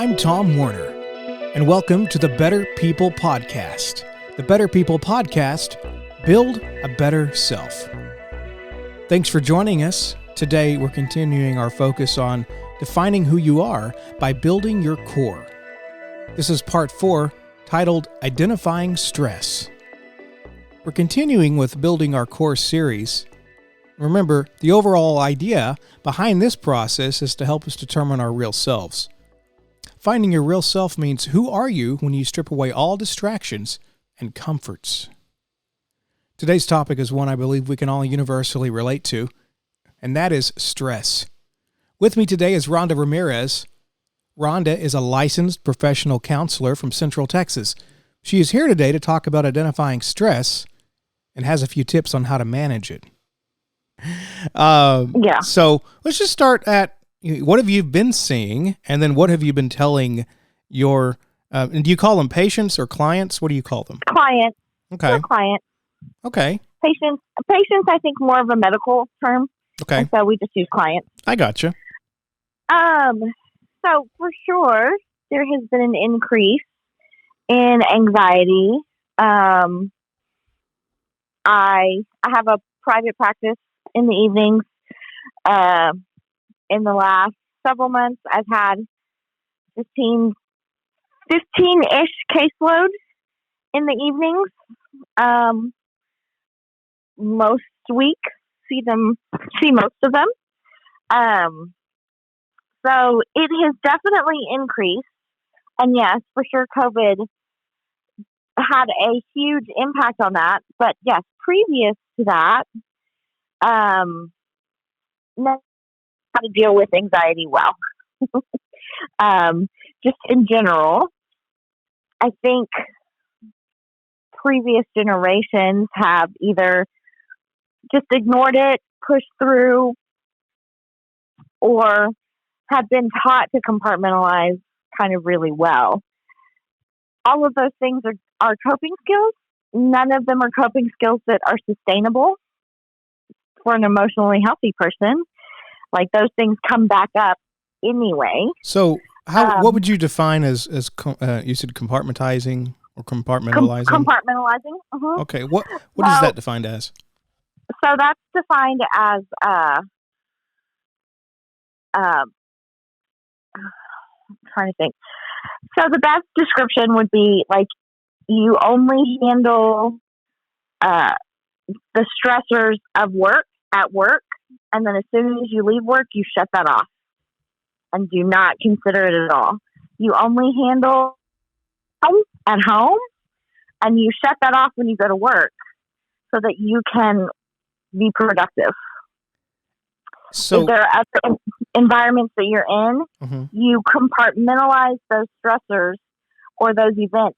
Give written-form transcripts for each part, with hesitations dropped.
I'm Tom Warner, and welcome to the Better People Podcast. The Better People Podcast, build a better self. Thanks for joining us. Today, we're continuing our focus on defining who you are by building your core. This is part 4, titled Identifying Stress. We're continuing with Building Our Core series. Remember, the overall idea behind this process is to help us determine our real selves. Finding your real self means who are you when you strip away all distractions and comforts. Today's topic is one I believe we can all universally relate to, and that is stress. With me today is Rhonda Ramirez. Rhonda is a licensed professional counselor from Central Texas. She is here today to talk about identifying stress and has a few tips on how to manage it. So let's just start at what have you been seeing, and then what have you been telling your, and do you call them patients or clients? What do you call them? Clients. Okay. Clients. Okay. Patients, I think, more of a medical term. Okay. And so we just use clients. I gotcha. So for sure, there has been an increase in anxiety. I have a private practice in the evenings. In the last several months, I've had 15-ish caseload in the evenings. Most weeks, see most of them. So it has definitely increased. And yes, for sure, COVID had a huge impact on that. But yes, previous to that, how to deal with anxiety well. Just in general, I think previous generations have either just ignored it, pushed through, or have been taught to compartmentalize kind of really well. All of those things are coping skills. None of them are coping skills that are sustainable for an emotionally healthy person. Like, those things come back up anyway. So what would you define as you said compartmentizing or compartmentalizing? Compartmentalizing. Mm-hmm. Okay. What is that defined as? So that's defined as I'm trying to think. So the best description would be like you only handle the stressors of work at work, and then as soon as you leave work, you shut that off and do not consider it at all. You only handle at home, and you shut that off when you go to work so that you can be productive. So, if there are other environments that you're in, mm-hmm. you compartmentalize those stressors or those events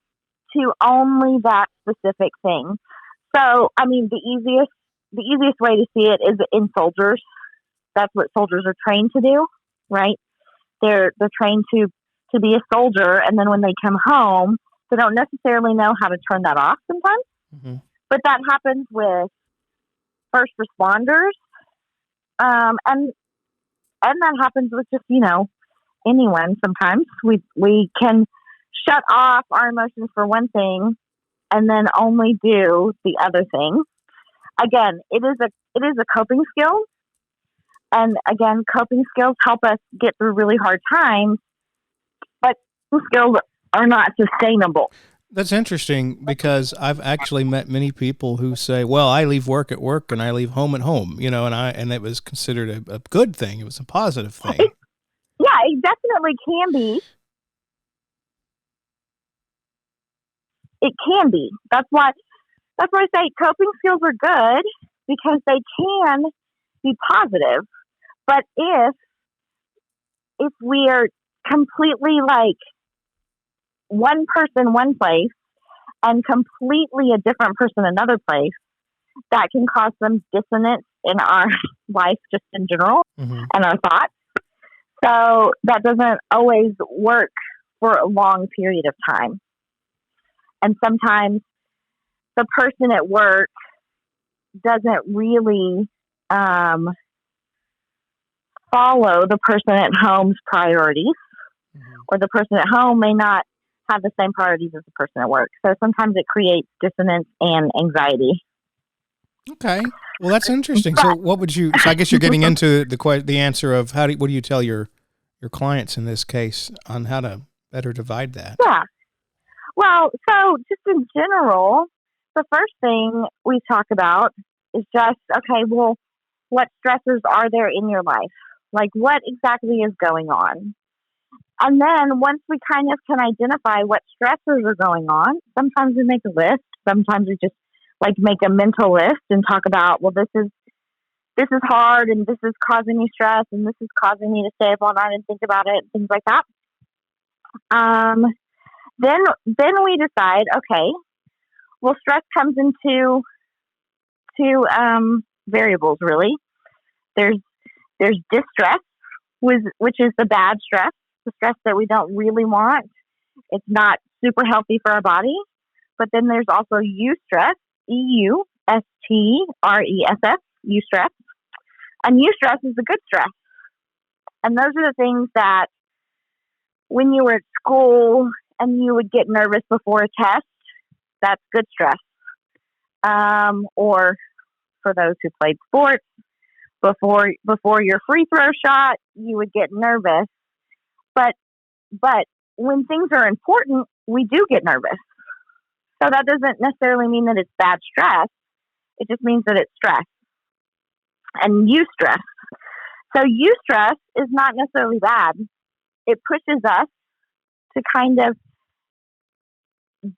to only that specific thing. So, I mean, the easiest way to see it is in soldiers. That's what soldiers are trained to do, right? They're trained to be a soldier, and then when they come home, they don't necessarily know how to turn that off sometimes. Mm-hmm. But that happens with first responders, and that happens with just anyone. Sometimes we can shut off our emotions for one thing, and then only do the other thing. Again, it is a coping skill. And again, coping skills help us get through really hard times, but skills are not sustainable. That's interesting because I've actually met many people who say, well, I leave work at work and I leave home at home, and it was considered a good thing. It was a positive thing. Yeah, it definitely can be. It can be. That's why I say coping skills are good because they can be positive. But if we are completely like one person one place and completely a different person another place, that can cause some dissonance in our life just in general, mm-hmm. and our thoughts. So that doesn't always work for a long period of time. And sometimes the person at work doesn't really follow the person at home's priorities, mm-hmm. or the person at home may not have the same priorities as the person at work. So sometimes it creates dissonance and anxiety. Okay. Well, that's interesting. So what would you, so I guess you're getting into the answer of what do you tell your clients in this case on how to better divide that? Yeah. Well, so just in general, the first thing we talk about is just, okay, well, what stressors are there in your life? Like, what exactly is going on? And then once we kind of can identify what stressors are going on, sometimes we make a list. Sometimes we just like make a mental list and talk about, well, this is hard and this is causing me stress and this is causing me to stay up all night and think about it and things like that. Then we decide, okay, well, stress comes into two variables really. There's distress, which is the bad stress, the stress that we don't really want. It's not super healthy for our body. But then there's also eustress, eustress, eustress. And eustress is the good stress. And those are the things that when you were at school and you would get nervous before a test, that's good stress. Or for those who played sports, before your free throw shot, you would get nervous. But when things are important, we do get nervous. So that doesn't necessarily mean that it's bad stress. It just means that it's stress. And eustress. So eustress is not necessarily bad. It pushes us to kind of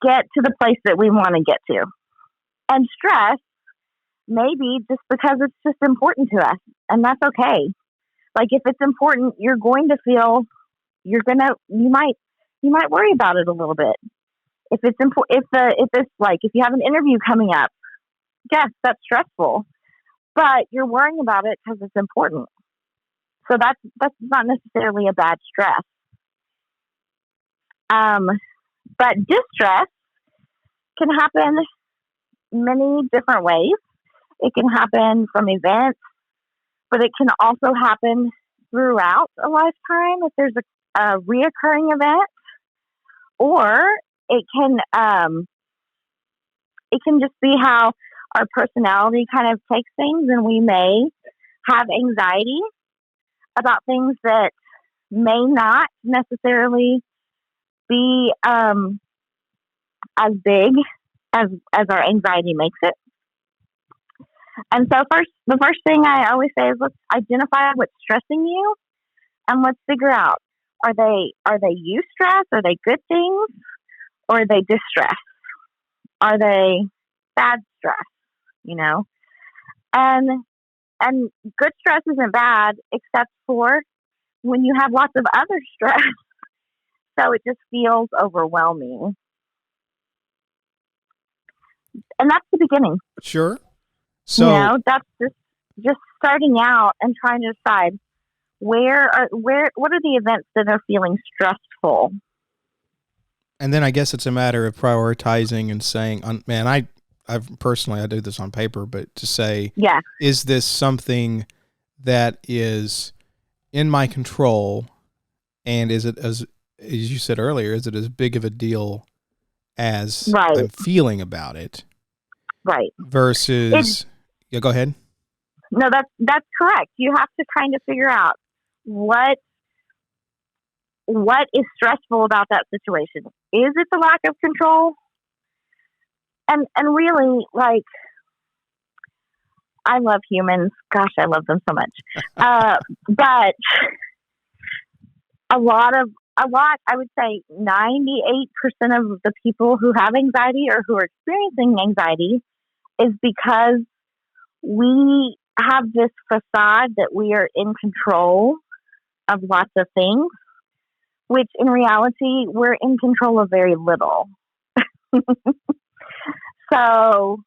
get to the place that we want to get to. And stress, maybe just because it's just important to us. And that's okay. Like if it's important, you're going to feel, you might worry about it a little bit. If it's important, if you have an interview coming up, yes, that's stressful, but you're worrying about it because it's important. So that's not necessarily a bad stress. But distress can happen many different ways. It can happen from events, but it can also happen throughout a lifetime if there's a reoccurring event, or it can just be how our personality kind of takes things, and we may have anxiety about things that may not necessarily be as big as our anxiety makes it. And so the first thing I always say is let's identify what's stressing you, and let's figure out, are they eustress? Are they good things? Or are they distress? Are they bad stress? And good stress isn't bad except for when you have lots of other stress. So it just feels overwhelming. And that's the beginning. Sure. So that's just starting out and trying to decide what are the events that are feeling stressful. And then I guess it's a matter of prioritizing and saying, I've personally, I do this on paper, but to say, yeah, is this something that is in my control? And is it, as you said earlier, is it as big of a deal as I'm feeling about it? Right. Versus, yeah, go ahead. No, that's correct. You have to kind of figure out what is stressful about that situation. Is it the lack of control? And really, like, I love humans. Gosh, I love them so much. But a lot, I would say 98% of the people who have anxiety or who are experiencing anxiety is because we have this facade that we are in control of lots of things, which in reality, we're in control of very little. So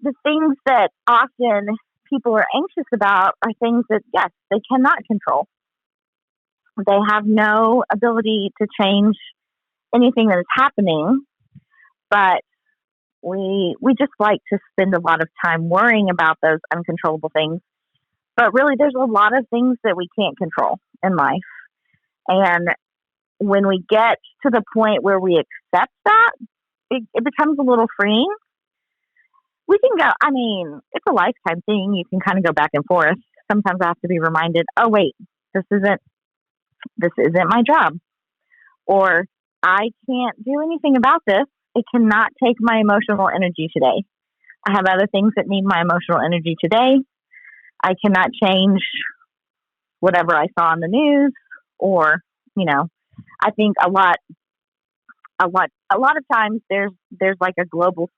the things that often people are anxious about are things that, yes, they cannot control. They have no ability to change anything that is happening, but we just like to spend a lot of time worrying about those uncontrollable things. But really, there's a lot of things that we can't control in life. And when we get to the point where we accept that, it becomes a little freeing. We can go, I mean, it's a lifetime thing. You can kind of go back and forth. Sometimes I have to be reminded, oh, wait, this isn't my job. Or I can't do anything about this. It cannot take my emotional energy today. I have other things that need my emotional energy today. I cannot change whatever I saw on the news, or, I think a lot of times there's like a global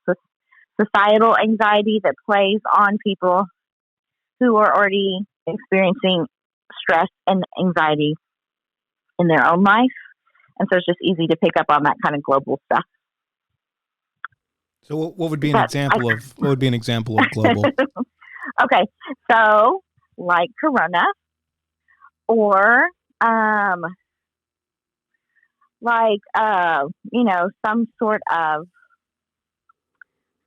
societal anxiety that plays on people who are already experiencing stress and anxiety in their own life. And so it's just easy to pick up on that kind of global stuff. So what would be an example of global? Okay. So like Corona, or some sort of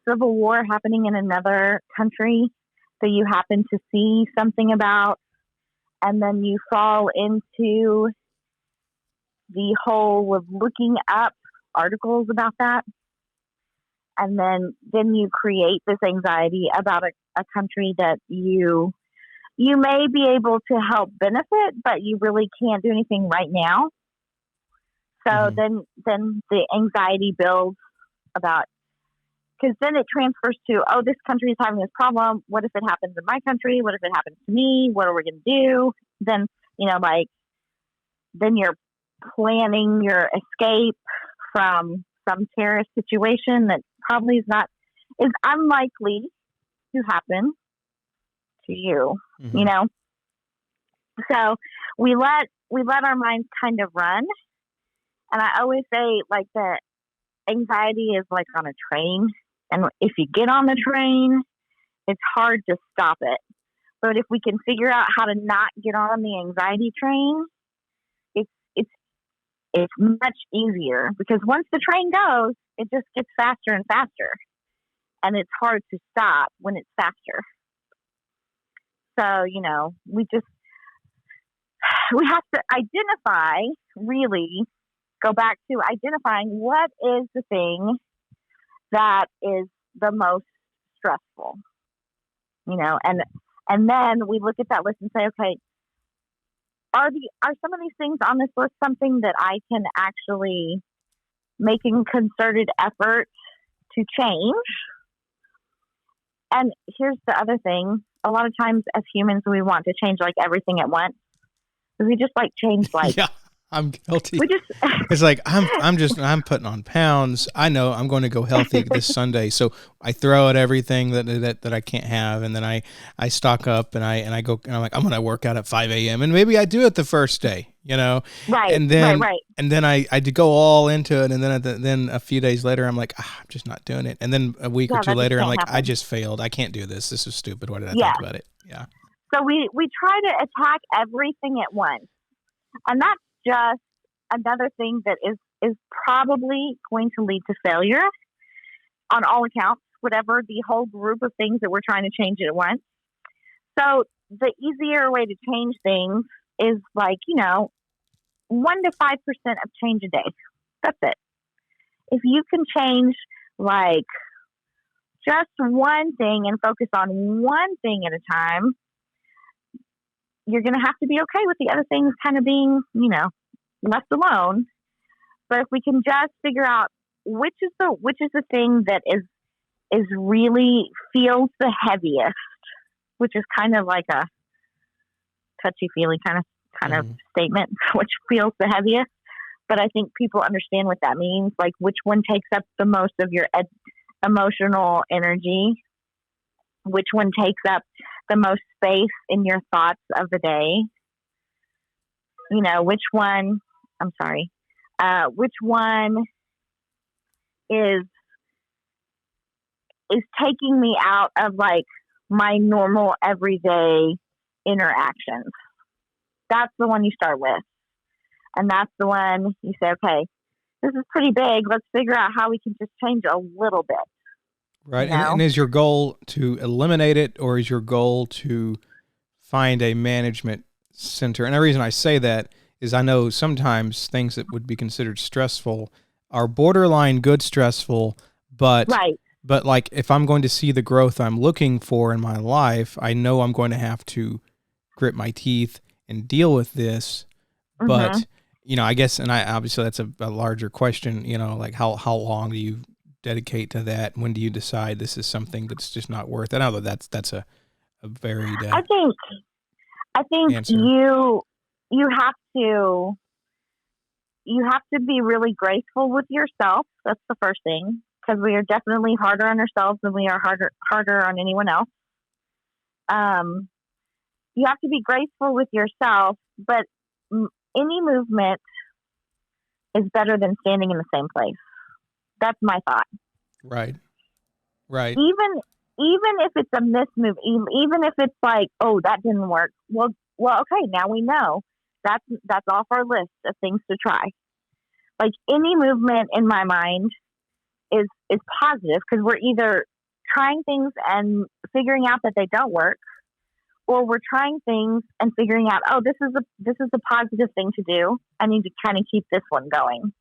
civil war happening in another country that you happen to see something about, and then you fall into the hole of looking up articles about that, and then you create this anxiety about a country that you may be able to help benefit, but you really can't do anything right now. So then the anxiety builds about, because then it transfers to, oh, this country is having this problem. What if it happens in my country? What if it happens to me? What are we going to do? Then, then you're planning your escape from some terrorist situation that probably is unlikely to happen to you, So we let our minds kind of run. And I always say, like, the anxiety is like on a train. And if you get on the train, it's hard to stop it. But if we can figure out how to not get on the anxiety train, it's much easier, because once the train goes, it just gets faster and faster. And it's hard to stop when it's faster. So, we have to go back to identifying what is the thing that is the most stressful, and then we look at that list and say, okay, are some of these things on this list something that I can actually make a concerted effort to change? And here's the other thing. A lot of times as humans, we want to change like everything at once. We just like change like, yeah, I'm guilty. It's like, I'm putting on pounds. I know I'm going to go healthy this Sunday. So I throw out everything that I can't have. And then I stock up and I go, and I'm like, I'm going to work out at 5 a.m. And maybe I do it the first day, Right. And then, right. And then I go all into it. And then a few days later, I'm like, I'm just not doing it. And then a week or two later, I'm like, happen. I just failed. I can't do this. This is stupid. Why did I think about it? Yeah. So we try to attack everything at once. And that's just another thing that is probably going to lead to failure on all accounts, whatever the whole group of things that we're trying to change at once. So the easier way to change things is like, 1% to 5% of change a day. That's it. If you can change like just one thing and focus on one thing at a time, you're going to have to be okay with the other things kind of being, left alone. But if we can just figure out which is the thing that is really feels the heaviest, which is kind of like a touchy-feely kind of statement, which feels the heaviest. But I think people understand what that means, like which one takes up the most of your emotional energy, which one takes up the most space in your thoughts of the day. Which one is taking me out of like my normal everyday interactions. That's the one you start with. And that's the one you say, okay, this is pretty big. Let's figure out how we can just change a little bit. Right. And is your goal to eliminate it, or is your goal to find a management center? And the reason I say that is I know sometimes things that would be considered stressful are borderline good stressful, but Right. but like if I'm going to see the growth I'm looking for in my life, I know I'm going to have to grit my teeth and deal with this. Mhm. But I guess, and I obviously that's a larger question. Like how long do you dedicate to that? When do you decide this is something that's just not worth it? I know that's a varied I think answer. you have to be really graceful with yourself. That's the first thing, because we are definitely harder on ourselves than we are harder on anyone else. Um, you have to be graceful with yourself, but any movement is better than standing in the same place. That's my thought. Right. Right. Even if it's a mismove, even if it's like, oh, that didn't work. Well, okay, now we know that's off our list of things to try. Like any movement in my mind is positive, because we're either trying things and figuring out that they don't work, or we're trying things and figuring out, oh, this is a positive thing to do. I need to kind of keep this one going.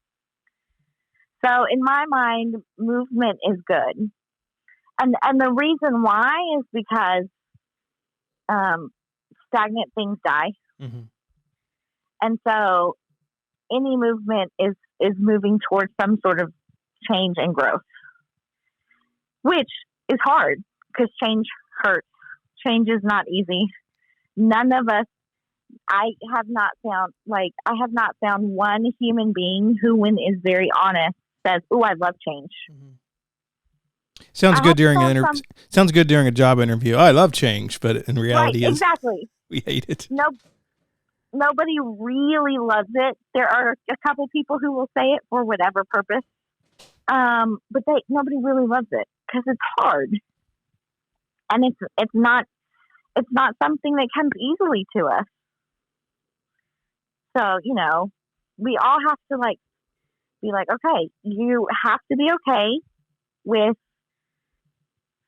So in my mind, movement is good, and the reason why is because um, stagnant things die, Mm-hmm. and so any movement is moving towards some sort of change and growth, which is hard because change hurts. Change is not easy. None of us. I have not found one human being who, when is very honest, says, "Oh, I love change." Mm-hmm. Sounds I good haven't during found some. sounds good during a job interview. I love change, but in Right, reality is exactly. we hate it. No, nobody really loves it. There are a couple people who will say it for whatever purpose, but nobody really loves it because it's hard, and it's not something that comes easily to us. So we all have to be like, okay, you have to be okay with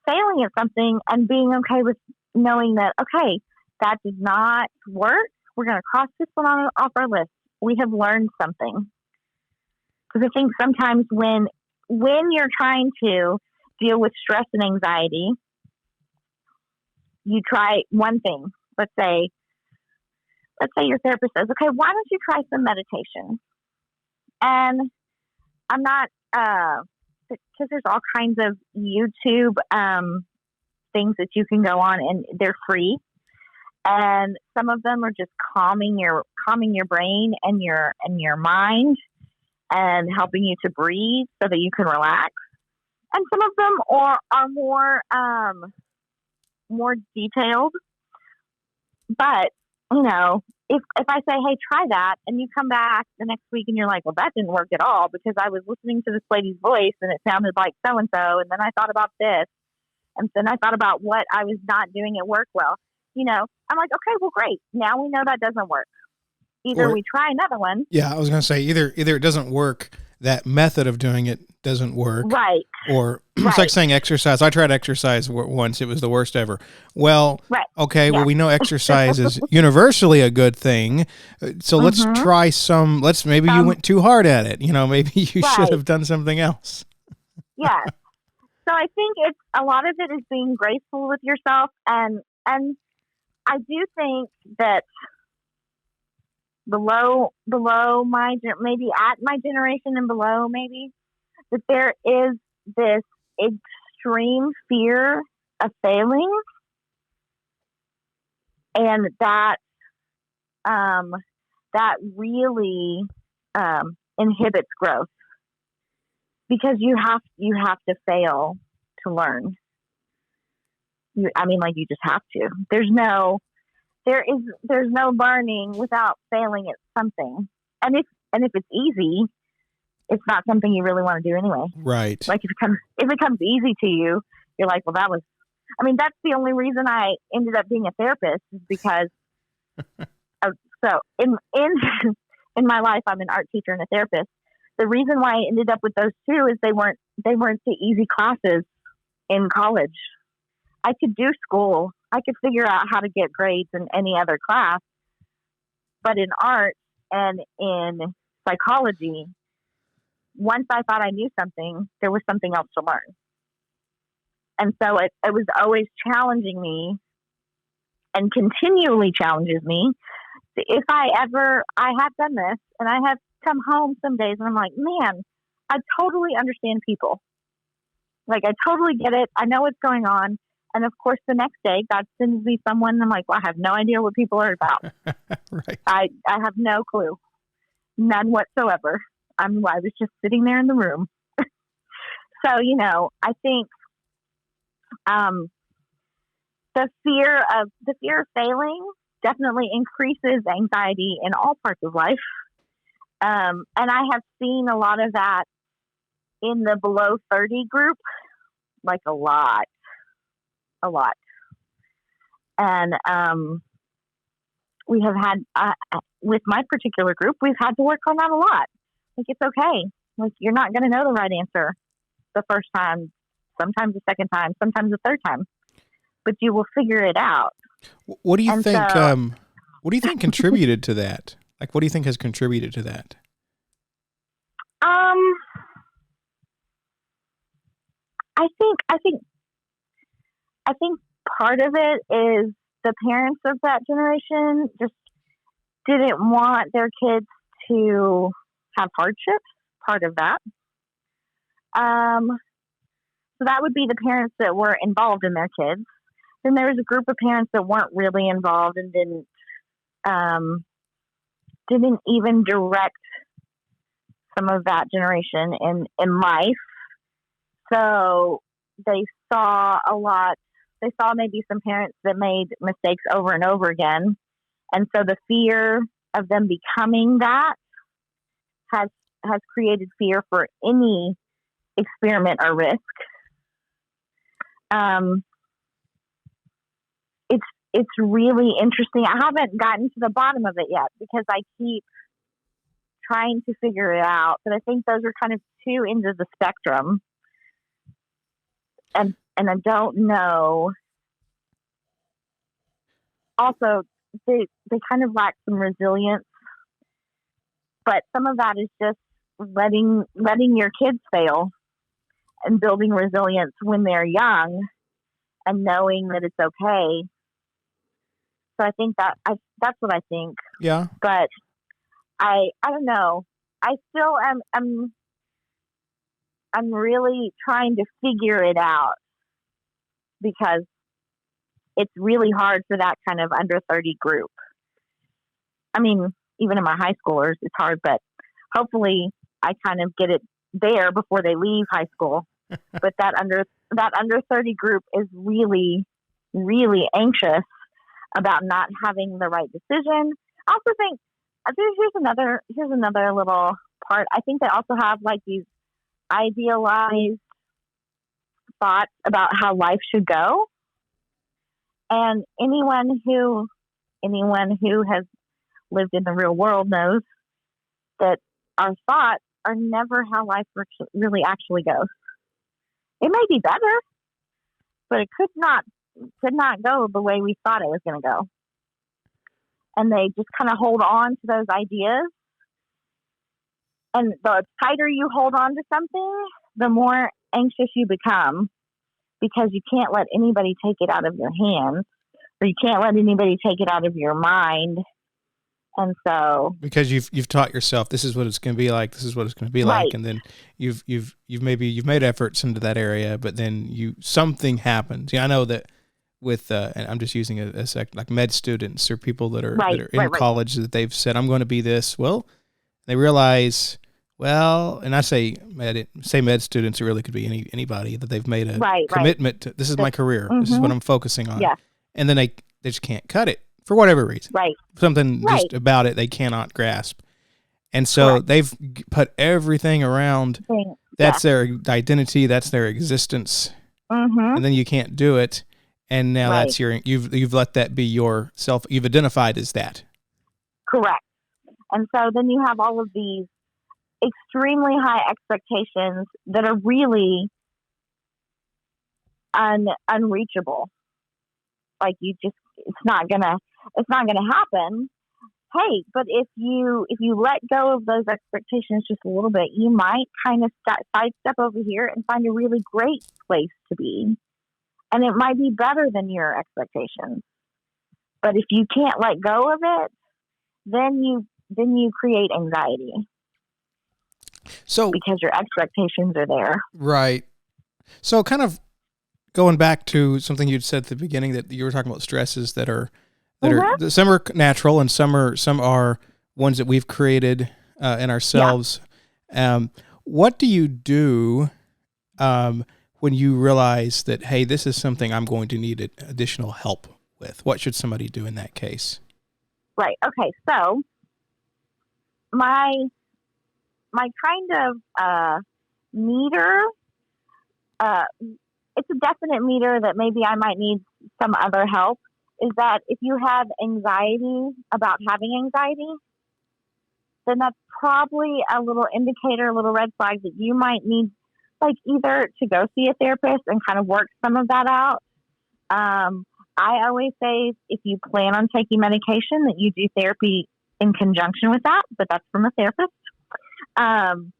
failing at something and being okay with knowing that, okay, that did not work. We're going to cross this one off our list. We have learned something. Because I think sometimes when you're trying to deal with stress and anxiety, you try one thing. Let's say your therapist says, okay, why don't you try some meditation? And I'm not, because there's all kinds of YouTube things that you can go on, and they're free. And some of them are just calming your brain and your mind, and helping you to breathe so that you can relax. And some of them are more detailed. But if I say, hey, try that, and you come back the next week and you're like, well, that didn't work at all because I was listening to this lady's voice and it sounded like so and so, and then I thought about this, and then I thought about what I was not doing at work well. I'm like, okay, well, great. Now we know that doesn't work. Either Or we try another one. yeah, I was going to say either it doesn't work, that method of doing it doesn't work, Right, or it's like right, saying exercise. I tried exercise once; it was the worst ever. Well, right. okay, well Yeah. we know exercise is universally a good thing, so let's Mm-hmm. try some. Maybe you went too hard at it. Maybe you should Right. have done something else. Yes. So I think it's a lot of it is being graceful with yourself, and I do think that below maybe at my generation and below, maybe that there is this extreme fear of failing, and um that really inhibits growth, because you have to fail to learn. Like, you just have to. There's no learning without failing at something. And if it's easy, it's not something you really want to do anyway. Right. Like, if it comes easy to you, you're like, well, that's the only reason I ended up being a therapist, is because so in my life, I'm an art teacher and a therapist. The reason why I ended up with those two is they weren't the easy classes in college. I could do school. I could figure out how to get grades in any other class. But in art and in psychology, once I thought I knew something, there was something else to learn. And so it was always challenging me and continually challenges me. If I have done this and I have come home some days and I'm like, man, I totally understand people. Like, I totally get it. I know what's going on. And of course, the next day, God sends me someone. And I'm like, well, I have no idea what people are about. Right. I have no clue. None whatsoever. I was just sitting there in the room. So, I think the fear of failing definitely increases anxiety in all parts of life. And I have seen a lot of that in the below 30 group, like a lot. And we have had, with my particular group, we've had to work on that a lot. Like, it's okay. Like, you're not going to know the right answer the first time, sometimes the second time, sometimes the third time, but you will figure it out. What do you think? What do you think contributed to that? Like, what do you think has contributed to that? I think part of it is the parents of that generation just didn't want their kids to have hardships. Part of that. So that would be the parents that were involved in their kids. Then there was a group of parents that weren't really involved and didn't even direct some of that generation in life. So they saw a lot. They saw maybe some parents that made mistakes over and over again. And so the fear of them becoming that has created fear for any experiment or risk. It's really interesting. I haven't gotten to the bottom of it yet because I keep trying to figure it out. But I think those are kind of two ends of the spectrum. And I don't know. Also, they kind of lack some resilience. But some of that is just letting your kids fail and building resilience when they're young and knowing that it's okay. So I think that's what I think. Yeah. But I don't know. I still I'm really trying to figure it out because it's really hard for that kind of under 30 group. I mean, even in my high schoolers, it's hard, but hopefully I kind of get it there before they leave high school. But that under 30 group is really, really anxious about not having the right decision. I also think here's another little part. I think they also have like these idealized thoughts about how life should go. And anyone who has lived in the real world knows that our thoughts are never how life really actually goes. It may be better, but it could not go the way we thought it was going to go. And they just kind of hold on to those ideas. And the tighter you hold on to something, the more anxious you become because you can't let anybody take it out of your hands or you can't let anybody take it out of your mind. And so because you've taught yourself this is what it's going to be like, this is what it's going to be right. like, and then you've made efforts into that area, but then something happens. Yeah, I know that with and I'm just using a sec like med students or people that are in college that they've said I'm going to be this. Well, they realize and I say med students, it really could be anybody that they've made a commitment to. This is my career. Mm-hmm. This is what I'm focusing on. Yeah. And then they just can't cut it. For whatever reason, right? Something just about it they cannot grasp, and so they've put everything around. That's their identity. That's their existence, and then you can't do it. And now that's you've let that be your self. You've identified as that. Correct. And so then you have all of these extremely high expectations that are really unreachable. Like it's not gonna happen. hey, but if you let go of those expectations just a little bit, you might kind of sidestep over here and find a really great place to be, and it might be better than your expectations. But if you can't let go of it, then you create anxiety So, because your expectations are there. right. So kind of going back to something you'd said at the beginning, that you were talking about stresses Mm-hmm. some are natural and some are ones that we've created in Yeah. ourselves. What do you do when you realize that, hey, this is something I'm going to need additional help with? What should somebody do in that case? Right. Okay. So my kind of meter, uh, it's a definite meter that maybe I might need some other help. Is that if you have anxiety about having anxiety, then that's probably a little indicator, a little red flag that you might need, like, either to go see a therapist and kind of work some of that out. I always say if you plan on taking medication, that you do therapy in conjunction with that, but that's from a therapist. Um,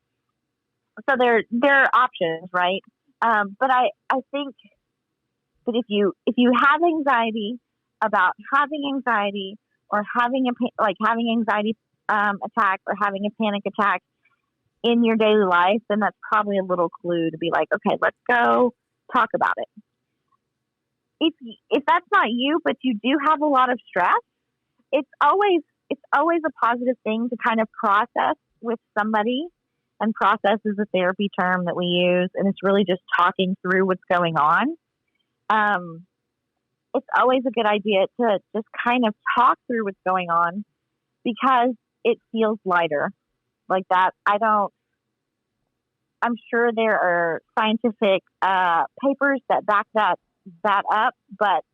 so there are options, right? But I think that if you have anxiety about having anxiety, or having having anxiety attack, or having a panic attack in your daily life, then that's probably a little clue to be like, okay, let's go talk about it. If that's not you, but you do have a lot of stress, it's always a positive thing to kind of process with somebody. And process is a therapy term that we use, and it's really just talking through what's going on. Um, it's always a good idea to just kind of talk through what's going on, because it feels lighter like that. I'm sure there are scientific papers that back that up, but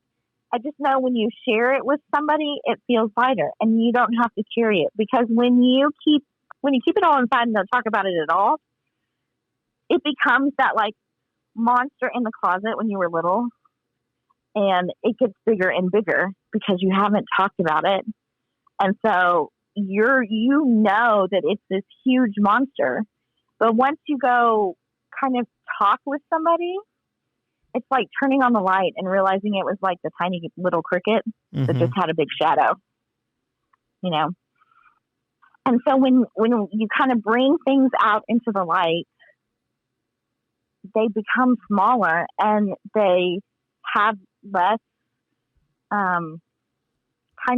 I just know when you share it with somebody, it feels lighter, and you don't have to carry it, because when you keep it all inside and don't talk about it at all, it becomes that, like, monster in the closet when you were little, and it gets bigger and bigger because you haven't talked about it. And so you know that it's this huge monster. But once you go kind of talk with somebody, it's like turning on the light and realizing it was like the tiny little cricket that just had a big shadow, you know? And so when you kind of bring things out into the light, they become smaller, and they have less kind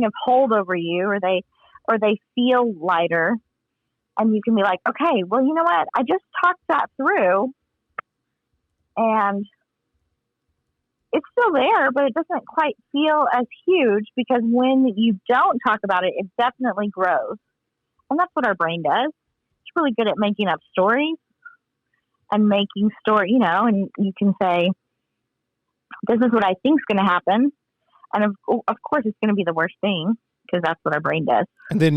of hold over you, or they feel lighter, and you can be like, okay, well, you know what? I just talked that through, and it's still there, but it doesn't quite feel as huge, because when you don't talk about it, it definitely grows. And that's what our brain does. It's really good at making up stories and making and you can say, this is what I think is going to happen. And of course, it's going to be the worst thing, because that's what our brain does. And then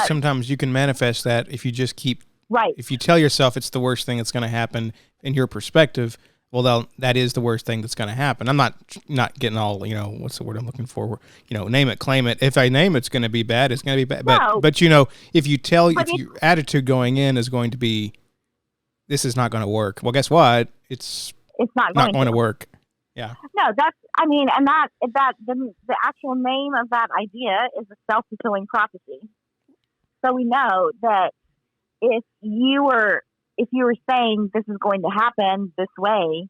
sometimes you can manifest that if you just keep, right. If you tell yourself it's the worst thing that's going to happen in your perspective, well, that is the worst thing that's going to happen. I'm not getting all, what's the word I'm looking for? Name it, claim it. If I name it's going to be bad, it's going to be bad. No. But if your attitude going in is going to be, this is not going to work. Well, guess what? It's not going to work. Yeah. No, the actual name of that idea is a self-fulfilling prophecy. So we know that if you were saying this is going to happen this way,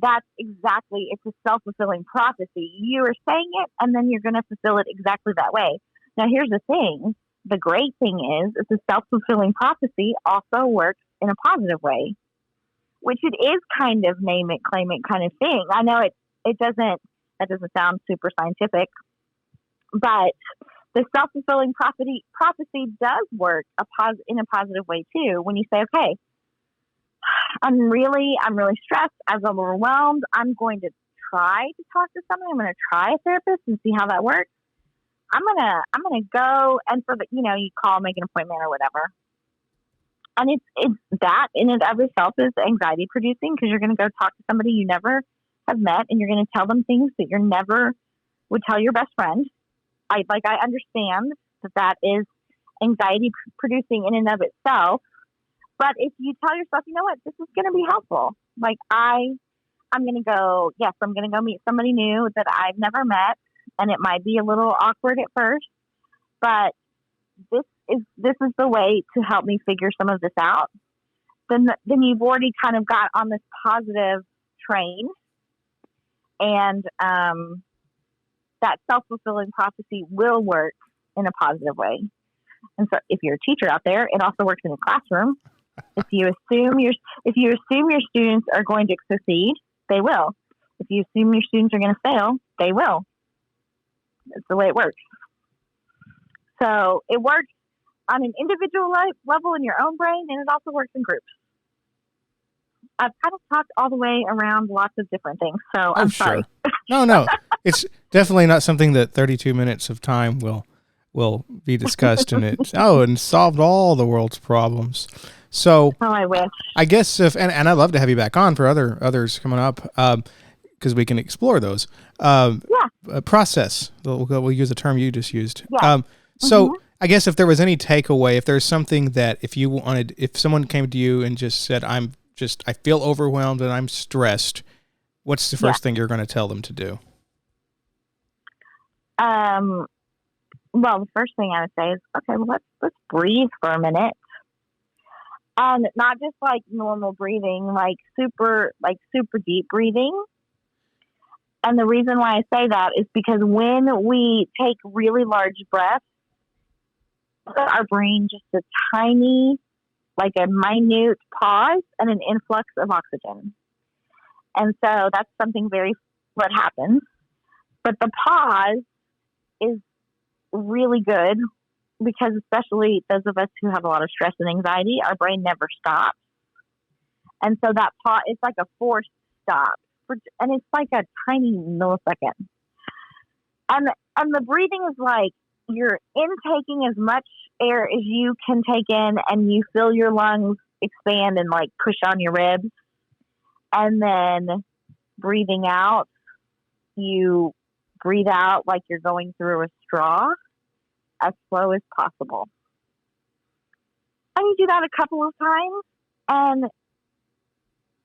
it's a self-fulfilling prophecy. You are saying it, and then you're going to fulfill it exactly that way. Now, here's the thing. The great thing is a self-fulfilling prophecy also works in a positive way, which it is kind of name it, claim it kind of thing. I know that doesn't sound super scientific, but the self-fulfilling prophecy does work in a positive way too. When you say, okay, I'm really stressed, I'm overwhelmed, I'm going to try to talk to somebody, I'm going to try a therapist and see how that works. I'm gonna go, and you call, make an appointment or whatever. And it's that in and of itself is anxiety producing, because you're going to go talk to somebody you never have met, and you're going to tell them things that you never would tell your best friend. I understand that is anxiety producing in and of itself. But if you tell yourself, you know what, this is going to be helpful. Like I'm going to go, yes, I'm going to go meet somebody new that I've never met. And it might be a little awkward at first, but this is the way to help me figure some of this out. Then you've already kind of got on this positive train, and that self-fulfilling prophecy will work in a positive way. And so if you're a teacher out there, it also works in a classroom. If you assume your students are going to succeed, they will. If you assume your students are going to fail, they will. That's the way it works. So it works on an individual level in your own brain, and it also works in groups. I've kind of talked all the way around lots of different things, so I'm sorry. No. It's definitely not something that 32 minutes of time will be discussed, and and solved all the world's problems. So I wish. I guess and I'd love to have you back on for others coming up, because we can explore those. Process. We'll use the term you just used. Yeah. So I guess if there was any takeaway, if there's something that if someone came to you and just said, I feel overwhelmed and I'm stressed, what's the first thing you're going to tell them to do? Well, the first thing I would say is, okay, well, let's breathe for a minute. And not just like normal breathing, like super deep breathing. And the reason why I say that is because when we take really large breaths, our brain just a tiny, like a minute pause and an influx of oxygen. And so that's something what happens. But the pause is really good because especially those of us who have a lot of stress and anxiety, our brain never stops. And so that pause, it's like a forced stop. And it's like a tiny millisecond. And the breathing is like you're intaking as much air as you can take in, and you feel your lungs expand and like push on your ribs. And then breathing out, you breathe out like you're going through a straw as slow as possible. And you do that a couple of times,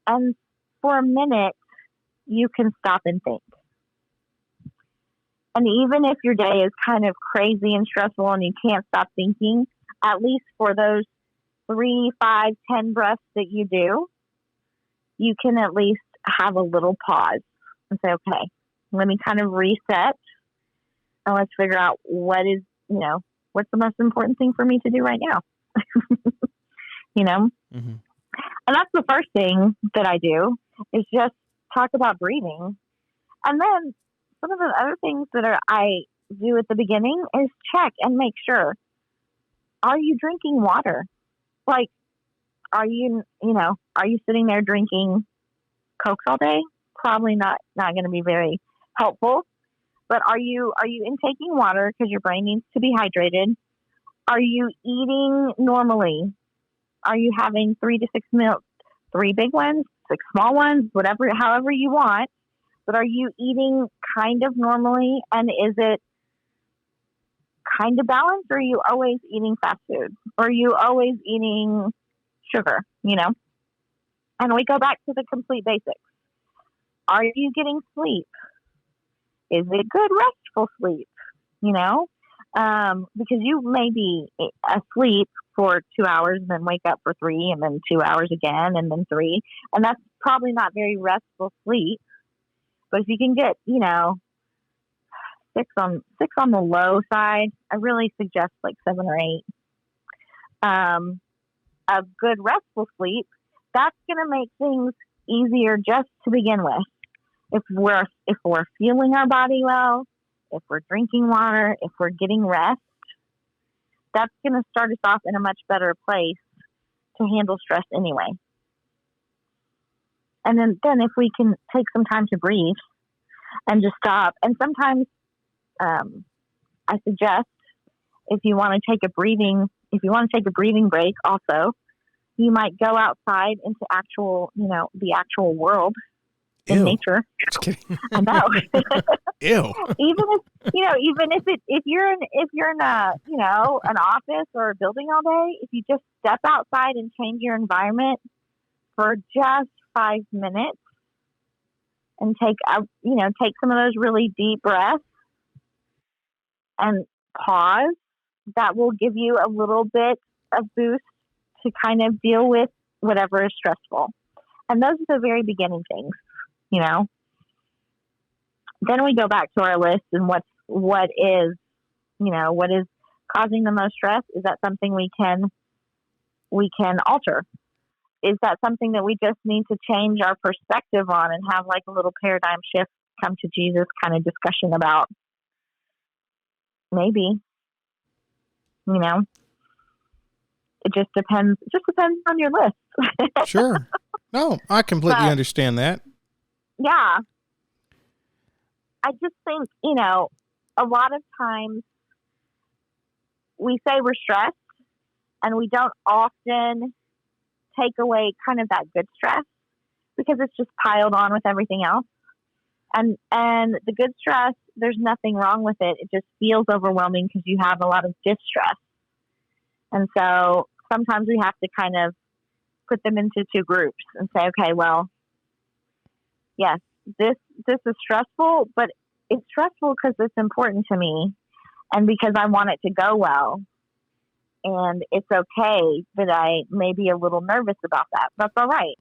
and for a minute, you can stop and think. And even if your day is kind of crazy and stressful and you can't stop thinking, at least for those 3, 5, 10 breaths that you do, you can at least have a little pause and say, okay, let me kind of reset and let's figure out what's the most important thing for me to do right now. Mm-hmm. And that's the first thing that I do is just talk about breathing. And then some of the other things that I do at the beginning is check and make sure, are you drinking water? Like, are you sitting there drinking Cokes all day? Probably not going to be very helpful. But are you intaking water because your brain needs to be hydrated? Are you eating normally? Are you having 3 to 6 meals, 3 big ones, 6 small ones, however you want? But are you eating kind of normally? And is it kind of balanced? Or are you always eating fast food? Or are you always eating sugar? And we go back to the complete basics. Are you getting sleep? Is it good, restful sleep? Because you may be asleep for 2 hours and then wake up for 3 and then 2 hours again and then 3. And that's probably not very restful sleep. But if you can get, 6 on the low side, I really suggest like 7 or 8 of good restful sleep. That's going to make things easier just to begin with. If we're feeling our body well, if we're drinking water, if we're getting rest, that's going to start us off in a much better place to handle stress anyway. And then if we can take some time to breathe and just stop. And sometimes I suggest if you want to take a breathing break also, you might go outside into the actual world in Ew. nature. Just kidding. I know. Ew. If you're in a, an office or a building all day, if you just step outside and change your environment for just 5 minutes and take some of those really deep breaths and pause, that will give you a little bit of boost to kind of deal with whatever is stressful. And those are the very beginning things, Then we go back to our list and what is causing the most stress. Is that something we can alter? Is that something that we just need to change our perspective on and have like a little paradigm shift, come to Jesus kind of discussion about? Maybe, it just depends. It just depends on your list. Sure. No, I completely But, understand that. yeah. I just think, a lot of times we say we're stressed and we don't often take away kind of that good stress because it's just piled on with everything else. And the good stress, there's nothing wrong with it. It just feels overwhelming because you have a lot of distress. And so sometimes we have to kind of put them into two groups and say, okay, well, yes, this is stressful, but it's stressful because it's important to me and because I want it to go well. And it's okay that I may be a little nervous about that. That's all right.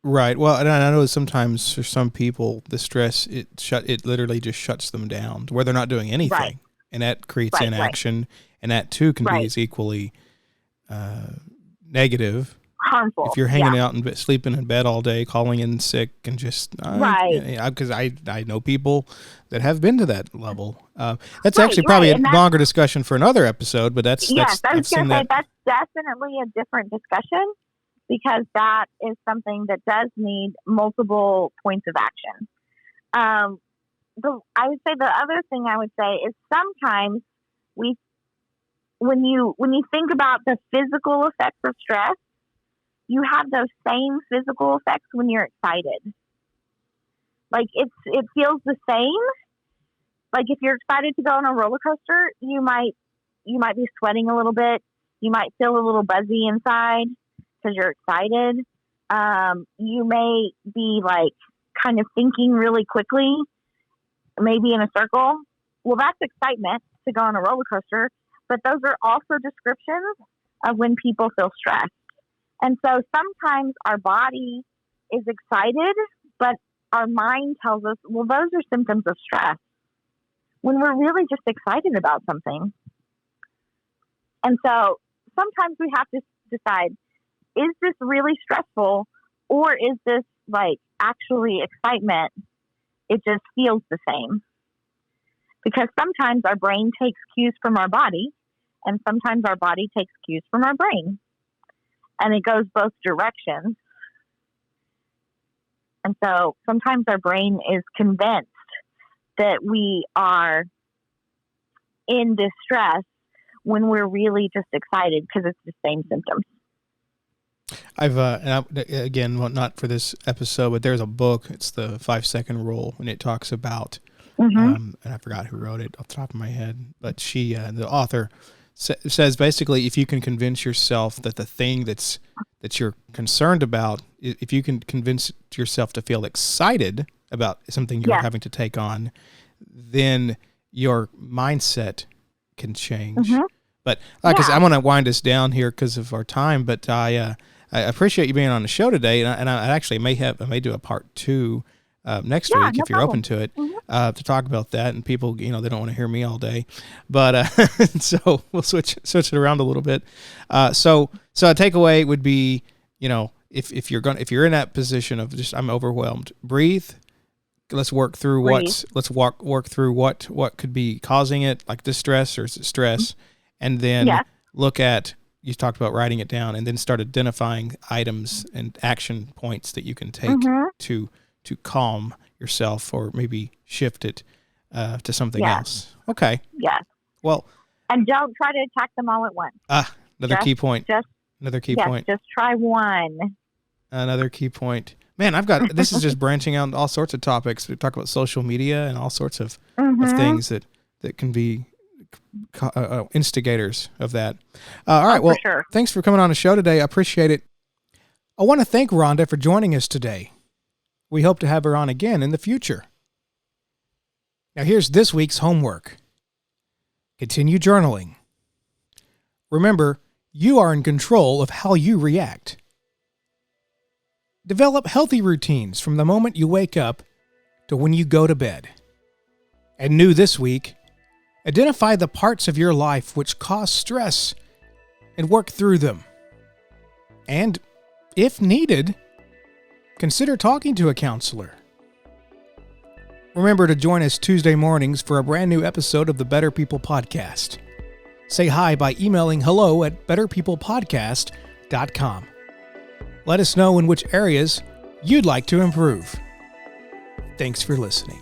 Right. Well, and I know sometimes for some people, the stress, it literally just shuts them down where they're not doing anything. Right. And that creates Right, inaction. And that too can be as equally negative. Harmful. If you're hanging out and sleeping in bed all day, calling in sick, and just because I know people that have been to that level. That's actually probably a longer discussion for another episode. But that's I was going to say that's definitely a different discussion because that is something that does need multiple points of action. I would say the other thing I would say is sometimes when you think about the physical effects of stress, you have those same physical effects when you're excited. Like it feels the same. Like if you're excited to go on a roller coaster, you might be sweating a little bit. You might feel a little buzzy inside because you're excited. You may be like kind of thinking really quickly, maybe in a circle. Well, that's excitement to go on a roller coaster, but those are also descriptions of when people feel stressed. And so sometimes our body is excited, but our mind tells us, well, those are symptoms of stress when we're really just excited about something. And so sometimes we have to decide, is this really stressful or is this like actually excitement? It just feels the same. Because sometimes our brain takes cues from our body and sometimes our body takes cues from our brain. And it goes both directions. And so sometimes our brain is convinced that we are in distress when we're really just excited because it's the same symptoms. Again, well, not for this episode, but there's a book. It's the 5-second rule, and it talks about, and I forgot who wrote it off the top of my head, but she, the author, says basically if you can convince yourself that the thing that you're concerned about, if you can convince yourself to feel excited about something you're having to take on, then your mindset can change. But like I said, I'm going to wind us down here because of our time, but I appreciate you being on the show today, and I actually may do a part 2 next week if you're open to it, to talk about that. And people, they don't want to hear me all day, but so we'll switch it around a little bit. So a takeaway would be, if you're in that position of just I'm overwhelmed, breathe. Let's work through work through what could be causing it, like distress or stress, and then look at. You talked about writing it down, and then start identifying items and action points that you can take to calm yourself or maybe shift it to something else. Okay. Yes. Well. And don't try to attack them all at once. Another key point. Another key point. Just try one. Another key point. Man, this is just branching out into all sorts of topics. We talk about social media and all sorts of Mm-hmm. things that can be instigators of that. All right. Well, For sure. thanks for coming on the show today. I appreciate it. I want to thank Rhonda for joining us today. We hope to have her on again in the future. Now, here's this week's homework. Continue journaling. Remember, you are in control of how you react. Develop healthy routines from the moment you wake up to when you go to bed. And new this week, identify the parts of your life which cause stress and work through them. And, if needed, consider talking to a counselor. Remember to join us Tuesday mornings for a brand new episode of the Better People Podcast. Say hi by emailing hello@betterpeoplepodcast.com. Let us know in which areas you'd like to improve. Thanks for listening.